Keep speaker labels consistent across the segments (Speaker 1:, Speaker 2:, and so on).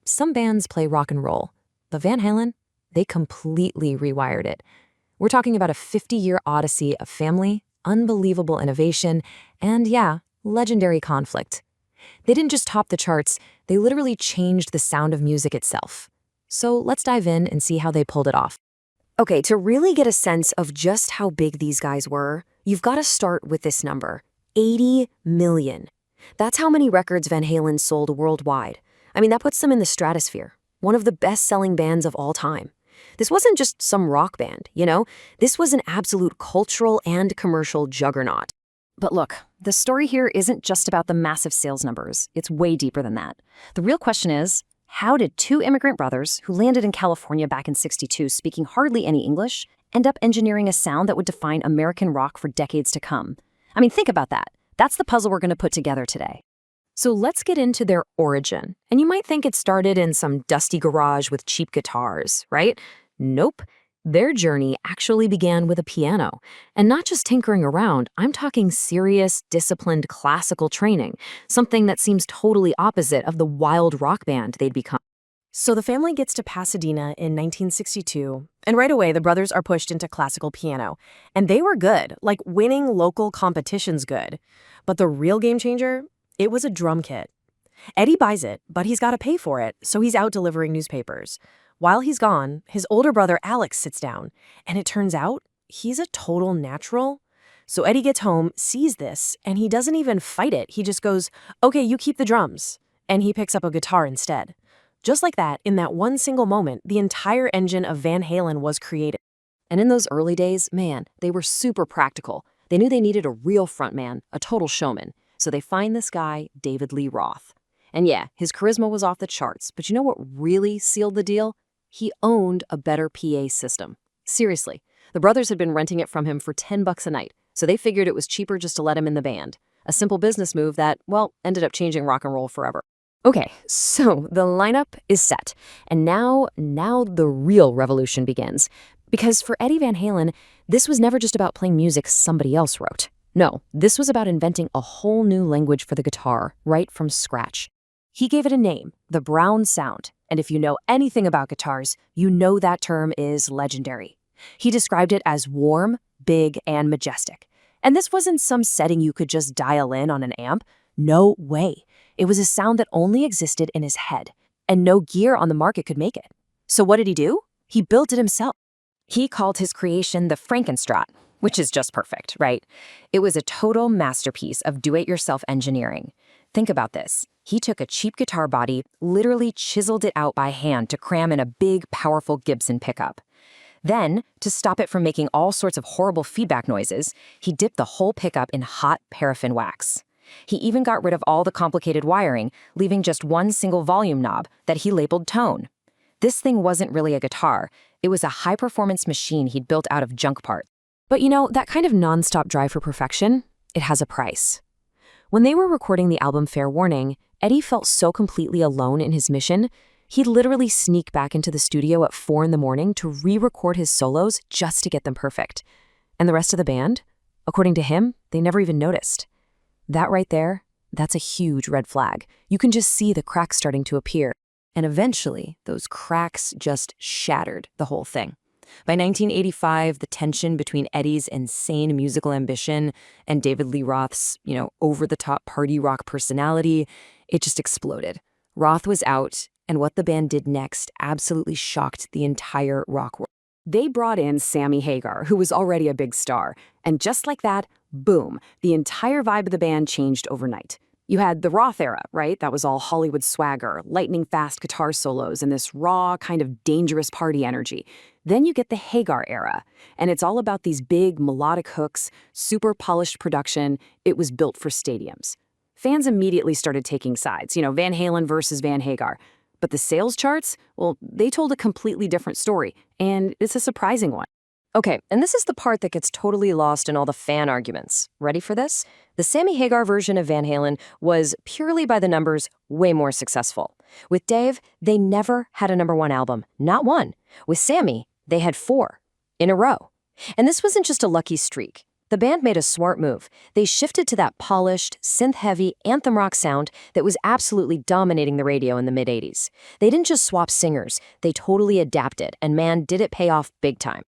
Speaker 1: some bands play rock and roll, but Van Halen, they completely rewired it. We're talking about a 50-year odyssey of family, unbelievable innovation, and yeah, legendary conflict. They didn't just top the charts, they literally changed the sound of music itself. So let's dive in and see how they pulled it off. Okay, to really get a sense of just how big these guys were, you've got to start with this number, 80 million. That's how many records Van Halen sold worldwide. I mean, that puts them in the stratosphere, one of the best-selling bands of all time. This wasn't just some rock band, you know? This was an absolute cultural and commercial juggernaut.
Speaker 2: But look, the story here isn't just about the massive sales numbers. It's way deeper than that. The real question is, how did two immigrant brothers who landed in California back in '62 speaking hardly any English end up engineering a sound that would define American rock for decades to come? I mean, think about that. That's the puzzle we're going to put together today.
Speaker 1: So let's get into their origin. And you might think it started in some dusty garage with cheap guitars, right? Nope. Their journey actually began with a piano. And not just tinkering around, I'm talking serious, disciplined classical training, something that seems totally opposite of the wild rock band they'd become.
Speaker 3: So the family gets to Pasadena in 1962, and right away the brothers are pushed into classical piano. And they were good, like winning local competitions good. But the real game changer? It was a drum kit. Eddie buys it, but he's got to pay for it, so he's out delivering newspapers. While he's gone, his older brother Alex sits down, and it turns out he's a total natural. So Eddie gets home, sees this, and he doesn't even fight it. He just goes, "Okay, you keep the drums." And he picks up a guitar instead. Just like that, in that one single moment, the entire engine of Van Halen was created.
Speaker 1: And in those early days, man, they were super practical. They knew they needed a real frontman, a total showman. So they find this guy, David Lee Roth. And yeah, his charisma was off the charts, but you know what really sealed the deal? He owned a better PA system. Seriously, the brothers had been renting it from him for $10 a night, so they figured it was cheaper just to let him in the band. A simple business move that, well, ended up changing rock and roll forever. Okay, so the lineup is set, and now the real revolution begins. Because for Eddie Van Halen, this was never just about playing music somebody else wrote. No, this was about inventing a whole new language for the guitar, right from scratch. He gave it a name, the Brown Sound, and if you know anything about guitars, you know that term is legendary. He described it as warm, big, and majestic. And this wasn't some setting you could just dial in on an amp. No way. It was a sound that only existed in his head, and no gear on the market could make it. So what did he do? He built it himself. He called his creation the Frankenstrat, which is just perfect, right? It was a total masterpiece of do-it-yourself engineering. Think about this. He took a cheap guitar body, literally chiseled it out by hand to cram in a big, powerful Gibson pickup. Then, to stop it from making all sorts of horrible feedback noises, he dipped the whole pickup in hot paraffin wax. He even got rid of all the complicated wiring, leaving just one single volume knob that he labeled tone. This thing wasn't really a guitar. It was a high-performance machine he'd built out of junk parts. But you know, that kind of non-stop drive for perfection, it has a price. When they were recording the album Fair Warning, Eddie felt so completely alone in his mission, he'd literally sneak back into the studio at 4 a.m. to re-record his solos just to get them perfect. And the rest of the band, according to him, they never even noticed. That right there, that's a huge red flag. You can just see the cracks starting to appear. And eventually, those cracks just shattered the whole thing. By 1985, the tension between Eddie's insane musical ambition and David Lee Roth's, over-the-top party rock personality, it just exploded. Roth was out, and what the band did next absolutely shocked the entire rock world. They brought in Sammy Hagar, who was already a big star, and just like that, boom, the entire vibe of the band changed overnight. You had the Roth era, right? That was all Hollywood swagger, lightning-fast guitar solos, and this raw, kind of dangerous party energy. Then you get the Hagar era, and it's all about these big melodic hooks, super polished production. It was built for stadiums. Fans immediately started taking sides, Van Halen versus Van Hagar. But the sales charts, well, they told a completely different story, and it's a surprising one. Okay, and this is the part that gets totally lost in all the fan arguments. Ready for this? The Sammy Hagar version of Van Halen was, purely by the numbers, way more successful. With Dave, they never had a #1 album, not one. With Sammy, they had 4 in a row. And this wasn't just a lucky streak.
Speaker 2: The band made a smart move. They shifted to that polished, synth-heavy, anthem rock sound that was absolutely dominating the radio in the mid-'80s. They didn't just swap singers, they totally adapted, and man, did it pay off big time.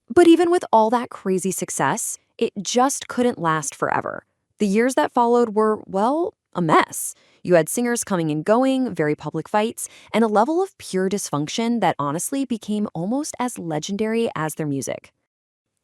Speaker 2: But even with all that crazy success, it just couldn't last forever. The years that followed were, well, a mess. You had singers coming and going, very public fights, and a level of pure dysfunction that honestly became almost as legendary as their music.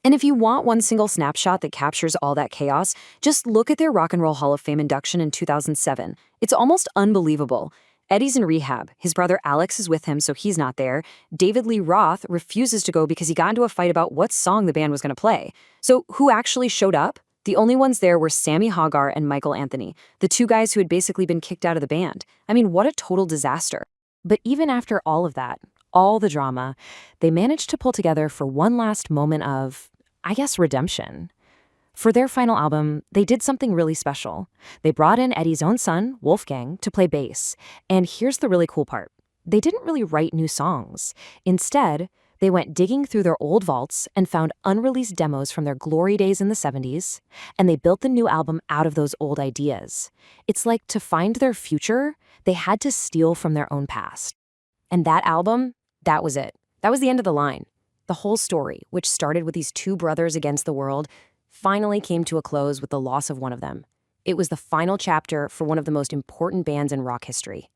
Speaker 2: And if you want one single snapshot that captures all that chaos, just look at their Rock and Roll Hall of Fame induction in 2007. It's almost unbelievable. Eddie's in rehab. His brother Alex is with him, so he's not there. David Lee Roth refuses to go because he got into a fight about what song the band was going to play. So who actually showed up? The only ones there were Sammy Hagar and Michael Anthony, the two guys who had basically been kicked out of the band. I mean, what a total disaster. But even after all of that, all the drama, they managed to pull together for one last moment of, I guess, redemption. For their final album, they did something really special. They brought in Eddie's own son, Wolfgang, to play bass. And here's the really cool part. They didn't really write new songs. Instead, they went digging through their old vaults and found unreleased demos from their glory days in the 70s, and they built the new album out of those old ideas. It's like to find their future, they had to steal from their own past. And that album, that was it. That was the end of the line. The whole story, which started with these two brothers against the world, finally came to a close with the loss of one of them. It was the final chapter for one of the most important bands in rock history.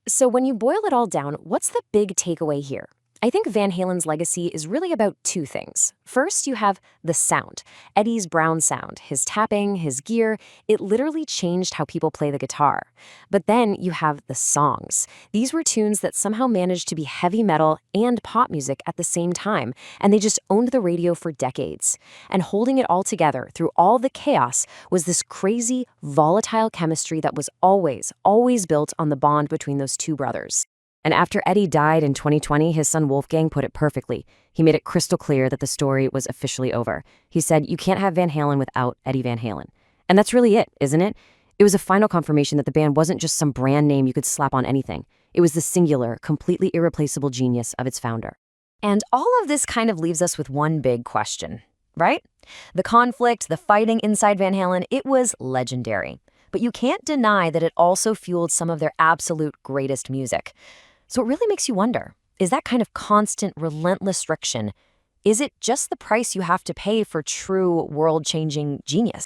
Speaker 2: So when you boil it all down, what's the big takeaway here? I think Van Halen's legacy is really about two things. First, you have the sound. Eddie's brown sound, his tapping, his gear, it literally changed how people play the guitar. But then you have the songs. These were tunes that somehow managed to be heavy metal and pop music at the same time, and they just owned the radio for decades. And holding it all together through all the chaos was this crazy, volatile chemistry that was always, always built on the bond between those two brothers. And after Eddie died in 2020, his son Wolfgang put it perfectly. He made it crystal clear that the story was officially over. He said, "You can't have Van Halen without Eddie Van Halen." And that's really it, isn't it? It was a final confirmation that the band wasn't just some brand name you could slap on anything. It was the singular, completely irreplaceable genius of its founder. And all of this kind of leaves us with one big question, right? The conflict, the fighting inside Van Halen, it was legendary. But you can't deny that it also fueled some of their absolute greatest music. So it really makes you wonder, is that kind of constant, relentless friction, is it just the price you have to pay for true world-changing genius?